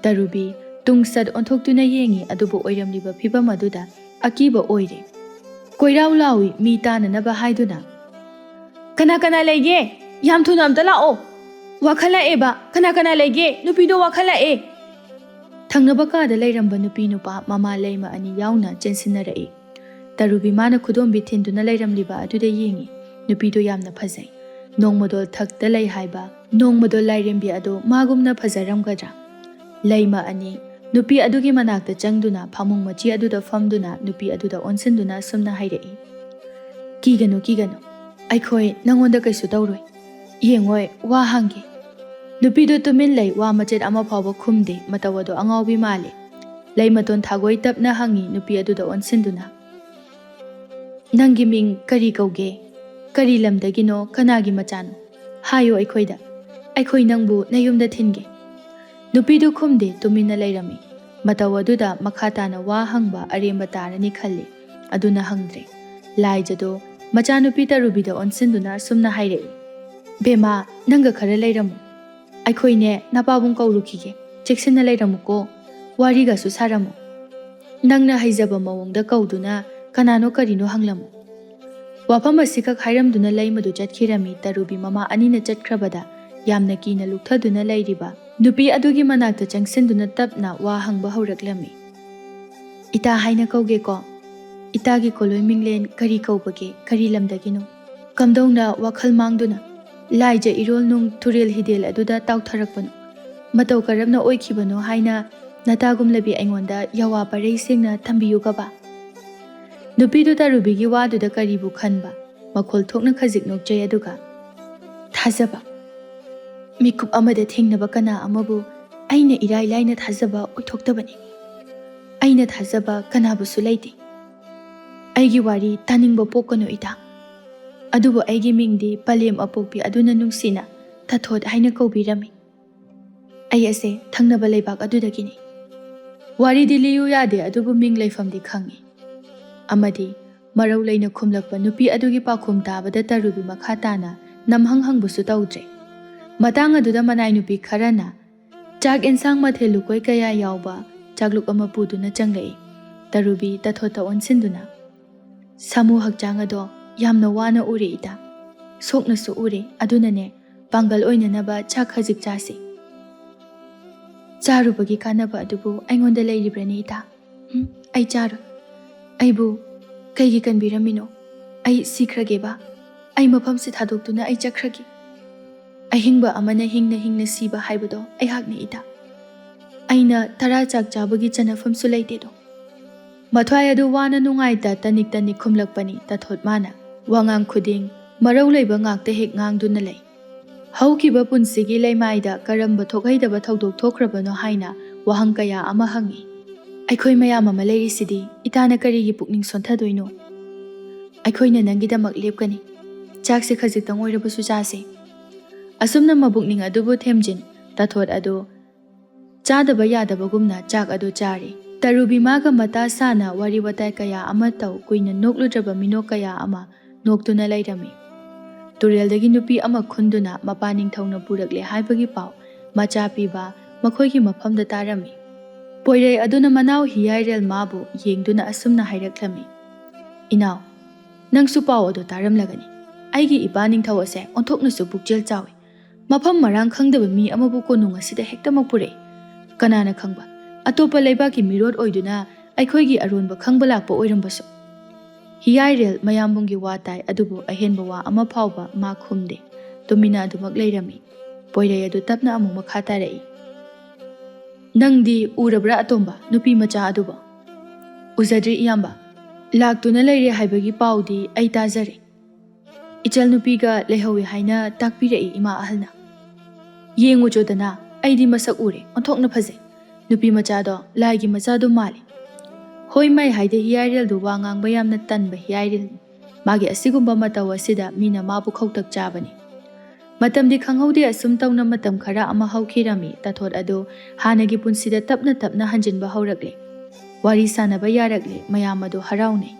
Tarubi tungsad onthoktuna yengi adubu oiramliba phibam aduda akiba oire Koirau lawi mi tananaba haiduna Kana lege yam thuna amta lao wakhala eba kana lege nupido wakhala e Thangnaba kada lairamba nupi nupa mama laima ani yauna chensinnarai Tarubi mana khudombi thinduna lairamliba aduda yengi nupido yamna phajai nongmadol thakta lai haiba nongmadol lairembi ado magumna phajaramgadra laima ani Nupi adugi manakta changduna phamung machi aduda famduna nupi aduda onsinduna sumna hairei. Kigano aikhoi nangonda kaisu tawroi. Yengoi wa hangi. Nupi do tumin lei wa machet ama phawba khumde matawado angawbi male. Lei maton thagoi tapna hangi nupi aduda onsinduna. Nangi ming kari kauge. Kari lamdagino kanagi machano. Hayo aikhoida. Aikhoi nangbu nayumda thinge. Nupidu khumde tumina lairami. Matawaduda makhatana wa hangba aremba tarani khalli. Aduna hangdre. Laijado machanupi Tarubida onsinduna sumna hairei. Bema nanga khara lairamu. Aikhoine napabung kaurukige. Cheksinna lairamuko. Wariga su saramu. Nangna haijaba mawongda kauduna kanano karino hanglamu. Wafam asikak hairamduna laimadu chatkirami Tarubi mama anina chatkrabada. Yamna kina luktaduna lairiba. Nupi adugi manakta changsinduna tapna wa hangba hauраklami. Ita haina kauge ko. Itagi koloi minglen kari kaubage kari lamdagino. Kamdongna wakhal mangduna. Laija irol nung Turel hidel aduda Taotharakpanu. Matau karamna oikhibano haina natagum labi aingonda yawa parei singna thambiyu kaba. Nupi du Tarubigi waduda karibu khanba. Makhol thokna khajik nokjay aduga. Thajaba. Mikup amada thengnaba kana amabu aina irai laina thajaba oithoktabani aina thajaba kanabusu leite aigi wari taningba pokano ita adubu aigi mingdi palem apokpi aduna nungsina tathot haina kaubirami ai ase thangnaba leibak adudagini wari diliyu yade adubu ming leifamdi khangi amadi marau leina khumlakpa nupi adugi pakhum tabada Tarubi makhatana namhanghangbusu tawdre Matang aduda manai nupi kharana chak ensang mathelu koi kaya yawba chakluk ama puduna changlei Tarubi tathota onsinduna samu hakchang ado yamna wana ure ita sokna su ure aduna ne pangal oina naba chak khajik chasi charubagi kanaba adubu aingonda leiribrani ita ai charu aibu kaigi kanbiramino ai sikrageba ai mafam si thadokduna ai chakragi Ahingba amana hingna siba haibado aihakni ita. Aina tara chak chabagi chanafam sulaite do. Mathwai adu wana nungaita tanik khumlakpani tathot mana. Wangang khuding marau leiba ngakta hek ngangduna lei. Haukiba punsigi leimaida karamba thokhaidaba thodok thokrabano haina wahang kaya ama hangi. Aikhoi mayam ama leirisidi itana karigi pukning sonthadoino. Aikhoina nangidamak lepkani. Chakse khajitang oirabasu chase. Asumna mabukning adubu themjin tathot adu chadaba yadaba gumna chak adu chari Tarubimaga mata sana wari watai kaya ama tau kuina nokludraba minok kaya ama noktuna lairami. Tureldagi nupi ama khunduna mapaning thauna purakle haibagi pau macha piba makhoigi mafamda tarami. Poirei aduna manau hiyairel mabu yengduna asumna hairakhlami. Inau, nangsu pau adu taramlagani. Aigi ipaning thau ase onthoknasu pukjel chawi. Mafam marang khangdaba mi amabu konung asida hektamak purei. Kanana khangba. Atopa leibaki mirot oiduna aikhoigi aronba khangba lakpa oirambasu. Hiyairel mayambungi watai adubu ahenba wa ama phauba ma khumde. Tumina adumak leirami. Poirei adu tapna amu makha tarai. Nangdi urabra atomba nupi macha aduba. Uzadri iyamba. Laktuna leire haibagi paudi ai tajare. Ichal nupiga lehawi haina takpirei ima ahalna. Yengu chodana aidi masak ure onthokna phaje. Nupi machado laigi machado mali. Hoi mai haide hiyairel du wangang bayam na tanba hiyairel. Magi asigumba matawa sida mina mabu khautak chabani. Matam di khanghaude asum tawna matam khara ama haukhirami tathot ado hanagi punsida tapna tapna hanjinba haurakle. Wari sanaba yarakle mayam ado haraune.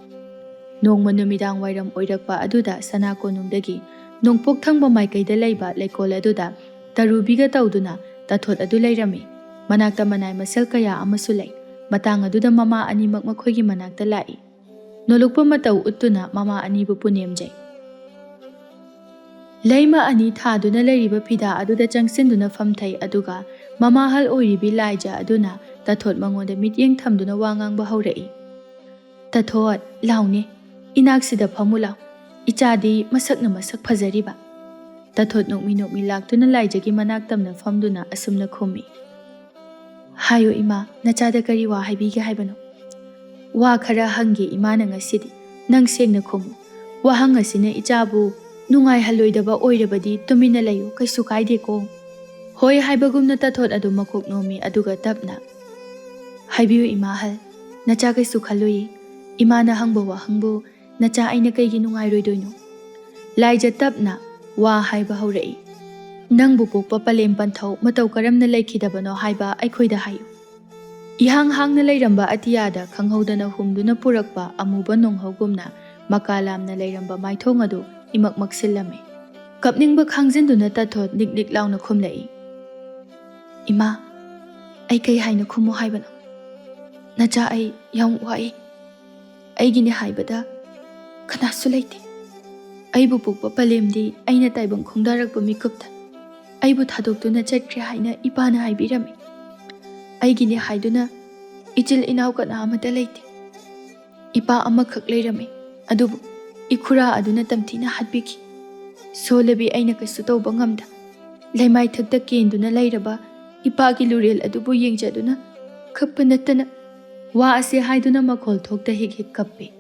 Nongma numidang wairam oirakpa aduda sana konungdagi nongpok thangba maikaida leiba leikol aduda tarubiga tawduna tathot adu leirami. Manakta manay masel kaya amasu lay. Matang aduda mama animak makhoigi manakta lai. Nolukpa mataw uttuna mama anibu punemjay. Laima ani thaduna leiriba phida aduda changsinduna famthai aduga mama hal oiribi laija aduna tathot mangoda mityeng thamduna wangangba haurai. Tathot laune inaksida phamula ichadi masakna masak phajariba. Tathot nokmi laktuna laijagi manaktamna famduna asumna khumi. Hayo ima nachada kari wa haibige haibano. Wa khara hangi imana ngasidi nang sengna khomu. Wa hangasina ichabu nungai haloidaba oirabadi tumina layu kaisu kaide ko. Hoi haibagumna tathot adu makok nomi aduga tapna. Haibiyu ima hal nacha kaisu khaloi imana hangbo wa hangbo nacha aina kaigi nungai roidoino. Laija tapna wa haiba haurai. Nangbu pokpa palem panthau matau karamna laikhidabano haiba aikhoida hayu. Ihang hangna leiramba atiyada khanghaudana humduna purakpa amuba nonghaugumna makalamna leiramba maithong adu imak maksillame. Kapningba khangzinduna tathot nik launa khumlai. Ima, ai kai haina khumu haibano. Nacha ai yang wai. Aigini haibada kanasu laiti. Aibu pokpa palemdi aina taibang khongdarakpa mikupta. Aibu thadokduna chatkre haina ipana haibirami. Aigini haiduna ichil inaw kana amata laiti. Ipa amakhak leirami. Adubu ikhura aduna tamthina hatbiki. Solabi aina kasu tawba ngamda. Laimai thakta kenduna leiraba ipagi lurel adubu yengjaduna khappa nattana wa ase haiduna makhol thokta hik kappe.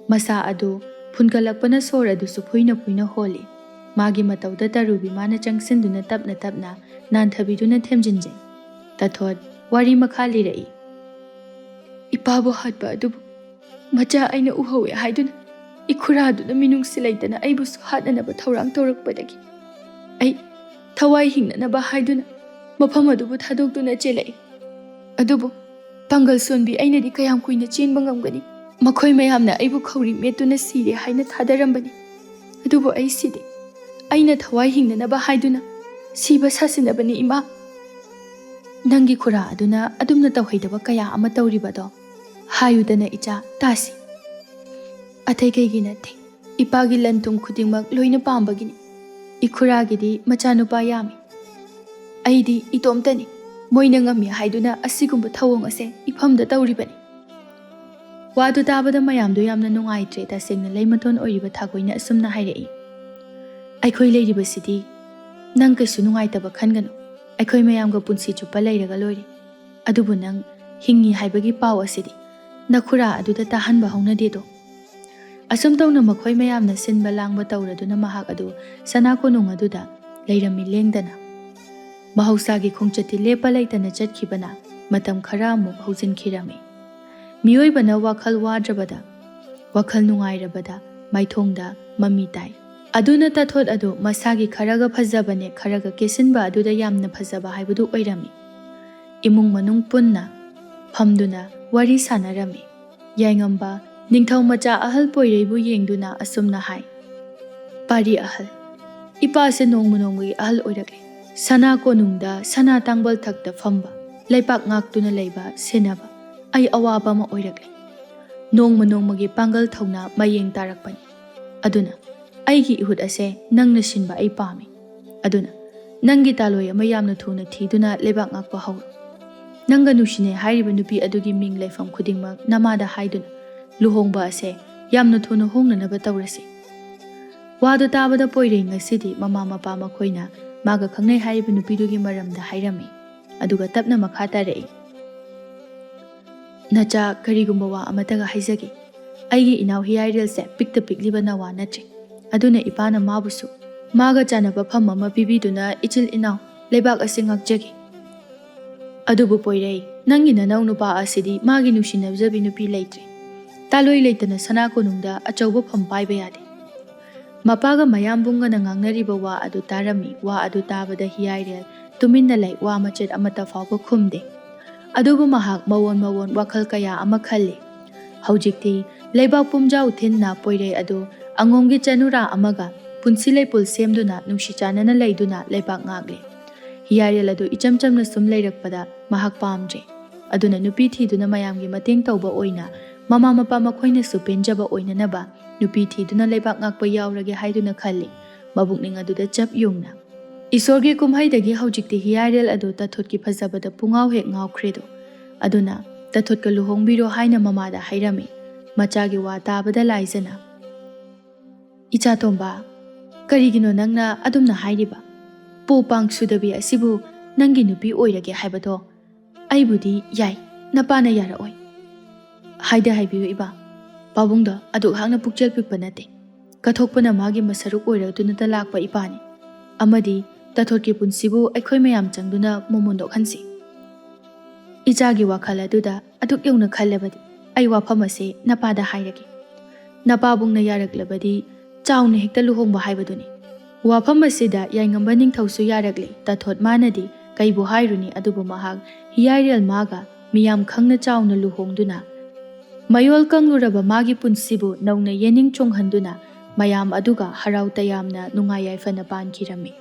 Masa adu phungalakpana sor adu puina holi. Magi matawda tarubi mana changsinduna tapna nanthabiduna themjinjay. Tathot wari makhali rai. Ipabu hatba adubu macha aina uhawe haiduna ikhura aduna minung silaitana aibusu hatnanaba thorang torakpadagi. Ai thawai hingnanaba haiduna mafam adubu thadokduna chelai. Adubu pangal sonbi ainadi kayam kuina chenba ngamgani. Makhoi mayamna aibu khawri metuna sire haina thadarambani. Adubu ai sidi aina thawai hingnanaba haiduna siba sasinabani ima. Nangi khura aduna adumna tawhaidaba kaya ama tawribado. Hayudana icha tasi. Athai kaigi nathi. Ipagi lantung khudingmak loina pambagini. Ikhuragidi machanupa yami. Aidi itomtani. Moina ngami haiduna asigumba thawong ase iphamda tawribani. Wadu tabada mayamdo yamna nungaitre tasengna leimaton oiriba thakoina asumna hairai. Aikhoi leiriba sidi nang kaisu nungaitaba khangano. Aikhoi mayamga punsi chupa leiraga lori. Adubu nang hingi haibagi paw asidi nakhura aduda tahanba hongna dedo. Asum tawna makhoi mayamna sinba langba tawraduna mahak adu sana konung aduda leirami lengdana. Mahausagi khongchati lepa laitana chatkibana matam khara amuk hauzinkhirami. Miyoibana wakhal wadrabada wakhal nungairabada maithongda mami tai. Aduna tathot adu masagi kharaga phajabane kharaga kesinba aduda yamna phajaba haibadu oirami. Imung manung punna ꯐꯝꯗꯨꯅ ꯋꯥꯔꯤ ꯁꯥꯟꯅꯔꯝꯃꯤ꯫ ꯌꯥꯏꯉꯝꯕ ꯅꯤꯡꯊꯧ ꯃꯆꯥ ꯑꯍꯜ ꯄꯣꯏꯔꯩꯕꯨ ꯌꯦꯡꯗꯨꯅ ꯑꯁꯨꯝꯅ ꯍꯥꯏ, ꯄꯥꯔꯤ ꯑꯍꯜ, ꯏꯄꯥꯁꯦ ꯅꯣꯡꯃ ꯅꯣꯡꯃꯒꯤ ꯑꯍꯜ ꯑꯣꯏꯔꯛꯂꯦ꯫ ꯁꯅꯥ ꯀꯣꯅꯨꯡꯗ ꯁꯅꯥ ꯇꯥꯡꯕꯜ ꯊꯛꯇ ꯐꯝꯕ, ꯂꯩꯄꯥꯛ ꯉꯥꯛꯇꯨꯅ ꯂꯩꯕ ꯁꯦꯟꯅꯕ ꯑꯩ ꯑꯋꯥꯕ ꯑꯃ ꯑꯣꯏꯔꯛꯂꯦ꯫ ꯅꯣꯡꯃ ꯅꯣꯡꯃꯒꯤ ꯄꯥꯡꯒꯜ ꯊꯧꯅꯥ ꯃꯌꯦꯡ ꯇꯥꯔꯛꯄꯅꯤ꯫ ꯑꯗꯨꯅ ꯑꯩꯒꯤ ꯏꯍꯨꯠ ꯑꯁꯦ ꯅꯪꯅ ꯁꯤꯟꯕ ꯑꯩ ꯄꯥꯝꯃꯤ꯫ ꯑꯗꯨꯅ ꯅꯪꯒꯤ ꯇꯥꯂꯣꯏ ꯑꯃ ꯌꯥꯝꯅ ꯊꯨꯅ ꯊꯤꯗꯨꯅ ꯂꯩꯕꯥꯛ ꯉꯥꯛꯄ ꯍꯧꯔꯣ꯫ ꯅꯪꯒ ꯅꯨꯡꯁꯤꯅꯩ ꯍꯥꯏꯔꯤꯕ ꯅꯨꯄꯤ ꯑꯗꯨꯒꯤ ꯃꯤꯡ ꯂꯩꯐꯝ ꯈꯨꯗꯤꯡꯃꯛ ꯅꯃꯥꯗ ꯍꯥꯏꯗꯨꯅ ꯂꯨꯍꯣꯡꯕ ꯑꯁꯦ ꯌꯥꯝꯅ ꯊꯨꯅ ꯍꯣꯡꯅꯅꯕ ꯇꯧꯔꯁꯤ꯫ ꯋꯥꯗꯨ ꯇꯥꯕꯗ ꯄꯣꯏꯔꯩ ꯉꯁꯤꯗꯤ ꯃꯃꯥ ꯃꯄꯥ ꯃꯈꯣꯏꯅ ꯃꯥꯒ ꯈꯪꯅꯩ ꯍꯥꯏꯔꯤꯕ ꯅꯨꯄꯤꯗꯨꯒꯤ ꯃꯔꯝꯗ ꯍꯥꯏꯔꯝꯃꯤ꯫ ꯑꯗꯨꯒ ꯇꯞꯅ ꯃꯈꯥ ꯇꯥꯔꯛꯏ, ꯅꯆꯥ ꯀꯔꯤꯒꯨꯝꯕ ꯋꯥ ꯑꯃꯇꯒ ꯍꯥꯏꯖꯒꯦ꯫ ꯑꯩꯒꯤ ꯏꯅꯥꯎ ꯍꯤꯌꯥꯏꯔꯦꯜꯁꯦ ꯄꯤꯛꯇ ꯄꯤꯛꯂꯤꯕ ꯅꯋꯥ ꯅꯠꯇ꯭ꯔꯦ꯫ ꯑꯗꯨꯅ ꯏꯄꯥꯅ ꯃꯥꯕꯨꯁꯨ ꯃꯥꯒ ꯆꯥꯟꯅꯕ ꯐꯝ ꯑꯃ ꯄꯤꯕꯤꯗꯨꯅ ꯏꯆꯤꯜ ꯏꯅꯥꯎ ꯂꯩꯕꯥꯛ ꯑꯁꯤ ꯉꯥꯛꯆꯒꯦ꯫ ꯑꯗꯨꯕꯨ ꯄꯣꯏꯔꯩ, ꯅꯪꯒꯤ ꯅꯅꯥꯎ ꯅꯨꯄꯥ ꯑꯁꯤꯗꯤ ꯃꯥꯒꯤ ꯅꯨꯡꯁꯤꯅꯖꯕꯤ ꯅꯨꯄꯤ ꯂꯩꯇ꯭ꯔꯦ꯫ ꯇꯥꯂꯣꯏ ꯂꯩꯇꯅ ꯁꯅꯥ ꯀꯣꯅꯨꯡꯗ ꯑꯆꯧꯕ ꯐꯝ ꯄꯥꯏꯕ ꯌꯥꯗꯦ꯫ ꯃꯄꯥꯒ ꯃꯌꯥꯝ ꯄꯨꯡꯒꯅ ꯉꯥꯡꯅꯔꯤꯕ ꯋꯥ ꯑꯗꯨ ꯇꯥꯔꯝꯃꯤ꯫ ꯋꯥ ꯑꯗꯨ ꯇꯥꯕꯗ ꯍꯤꯌꯥꯏꯔꯦꯜ ꯇꯨꯃꯤꯟꯅ ꯂꯩ, ꯋꯥ ꯃꯆꯦꯠ ꯑꯃꯠꯇ ꯐꯥꯎꯕ ꯈꯨꯝꯗꯦ꯫ ꯑꯗꯨꯕꯨ ꯃꯍꯥꯛ ꯃꯋꯣꯟ ꯃꯋꯣꯟ ꯋꯥꯈꯜ ꯀꯌꯥ ꯑꯃ ꯈꯜꯂꯤ꯫ ꯍꯧꯖꯤꯛꯇꯤ ꯂꯩꯕꯥꯛ ꯄꯨꯝꯖꯥꯎ ꯊꯤꯟꯅ ꯄꯣꯏꯔꯩ ꯑꯗꯨ ꯑꯉꯣꯝꯒꯤ ꯆꯅꯨꯔꯥ ꯑꯃꯒ ꯄꯨꯟꯁꯤ ꯂꯩꯄꯨꯜ ꯁꯦꯝꯗꯨꯅ ꯅꯨꯡꯁꯤ ꯆꯥꯟꯅꯅ ꯂꯩꯗꯨꯅ ꯂꯩꯕꯥꯛ ꯉꯥꯛꯂꯤ꯫ ꯍꯤꯌꯥꯏꯔꯦꯜ ꯑꯗꯨ ꯏꯆꯝ ꯆꯝꯅ ꯁꯨꯝ ꯂꯩꯔꯛꯄꯗ ꯃꯍꯥꯛ ꯄꯥꯝꯗ꯭ꯔꯦ꯫ ꯑꯗꯨꯅ ꯅꯨꯄꯤ ꯊꯤꯗꯨꯅ ꯃꯌꯥꯝꯒꯤ ꯃꯇꯦꯡ ꯇꯧꯕ ꯑꯣꯏꯅ ꯃꯃꯥ ꯃꯄꯥ ꯃꯈꯣꯏꯅꯁꯨ ꯄꯦꯟꯖꯕ ꯑꯣꯏꯅꯅꯕ ꯅꯨꯄꯤ ꯊꯤꯗꯨꯅ ꯂꯩꯕꯥꯛ ꯉꯥꯛꯄ ꯌꯥꯎꯔꯒꯦ ꯍꯥꯏꯗꯨꯅ ꯈꯜꯂꯤ꯫ ꯃꯕꯨꯛꯅꯤꯡ ꯑꯗꯨꯗ ꯆꯞ ꯌꯨꯡꯅ ꯏꯁꯣꯔꯒꯤ ꯀꯨꯝꯍꯩꯗꯒꯤ ꯍꯧꯖꯤꯛꯇꯤ ꯍꯤꯌꯥꯏꯔꯦꯜ ꯑꯗꯨ ꯇꯥꯊꯣꯠꯀꯤ ꯐꯖꯕꯗ ꯄꯨꯡꯉꯥꯎ ꯍꯦꯛ ꯉꯥꯎꯈ꯭ꯔꯦꯗꯣ꯫ ꯑꯗꯨꯅ ꯇꯥꯊꯣꯠꯀ ꯂꯨꯍꯣꯡꯕꯤꯔꯣ ꯍꯥꯏꯅ ꯃꯃꯥꯗ ꯍꯥꯏꯔꯝꯃꯤ꯫ ꯃꯆꯥꯒꯤ ꯋꯥ ꯇꯥꯕꯗ ꯂꯥꯏꯖꯅ, ꯏꯆꯥꯇꯣꯝꯕ, ꯀꯔꯤꯒꯤꯅꯣ ꯅꯪꯅ ꯑꯗꯨꯝꯅ ꯍꯥꯏꯔꯤꯕ? ꯄꯨ ꯄꯥꯡ ꯁꯨꯗꯕꯤ ꯑꯁꯤꯕꯨ ꯅꯪꯒꯤ ꯅꯨꯄꯤ ꯑꯣꯏꯔꯒꯦ ꯍꯥꯏꯕꯗꯣ ꯑꯩꯕꯨꯗꯤ ꯌꯥꯏ, ꯅꯄꯥꯅ ꯌꯥꯔꯛꯑꯣꯏ꯫ ꯍꯥꯏꯗ ꯍꯥꯏꯕꯤꯌꯨ ꯏꯕꯥ, ꯄꯥꯕꯨꯡꯗꯣ ꯑꯗꯨꯛ ꯍꯥꯛꯅ ꯄꯨꯛꯆꯦꯜ ꯄꯤꯛꯄ ꯅꯠꯇꯦ꯫ ꯀꯠꯊꯣꯛꯄꯅ ꯃꯥꯒꯤ ꯃꯁꯔꯨꯛ ꯑꯣꯏꯔꯗꯨꯅꯇ ꯂꯥꯛꯄ ꯏꯄꯥꯅꯤ꯫ ꯑꯃꯗꯤ ꯇꯥꯊꯣꯠꯀꯤ ꯄꯨꯟꯁꯤꯕꯨ ꯑꯩꯈꯣꯏ ꯃꯌꯥꯝ ꯆꯪꯗꯨꯅ ꯃꯣꯃꯣꯟꯗꯣꯛꯍꯟꯁꯤ꯫ ꯏꯆꯥꯒꯤ ꯋꯥꯈꯜ ꯑꯗꯨꯗ ꯑꯗꯨꯛ ꯌꯧꯅ ꯈꯜꯂꯕꯗꯤ ꯑꯩ ꯋꯥꯐꯝ ꯑꯁꯤ ꯅꯄꯥꯗ ꯍꯥꯏꯔꯒꯦ꯫ ꯅꯄꯥꯕꯨꯡꯅ ꯌꯥꯔꯛꯂꯕꯗꯤ ꯆꯥꯎꯅ ꯍꯦꯛꯇ ꯂꯨꯍꯣꯡꯕ ꯍꯥꯏꯕꯗꯨꯅꯤ꯫ ꯋꯥꯐꯝ ꯑꯁꯤꯗ ꯌꯥꯏꯉꯝꯕ ꯅꯤꯡꯊꯧꯁꯨ ꯌꯥꯔꯛꯂꯤ꯫ ꯇꯥꯊꯣꯠ ꯃꯥꯅꯗꯤ ꯀꯩꯕꯨ ꯍꯥꯏꯔꯨꯅꯤ꯫ ꯑꯗꯨꯕꯨ ꯃꯍꯥꯛ ꯍꯤꯌꯥꯏꯔꯦꯜ ꯃꯥꯒ ꯃꯤꯌꯥꯝ ꯈꯪꯅ ꯆꯥꯎꯅ ꯂꯨꯍꯣꯡꯗꯨꯅ ꯃꯌꯣꯜ ꯀꯪꯂꯨꯔꯕ ꯃꯥꯒꯤ ꯄꯨꯟꯁꯤꯕꯨ ꯅꯧꯅ ꯌꯦꯅꯤꯡ ꯆꯣꯡꯍꯟꯗꯨꯅ ꯃꯌꯥꯝ ꯑꯗꯨꯒ ꯍꯔꯥꯎ ꯇꯌꯥꯝꯅ ꯅꯨꯡꯉꯥꯏ ꯌꯥꯏꯐꯅ ꯄꯥꯟꯈꯤꯔꯝꯃꯤ꯫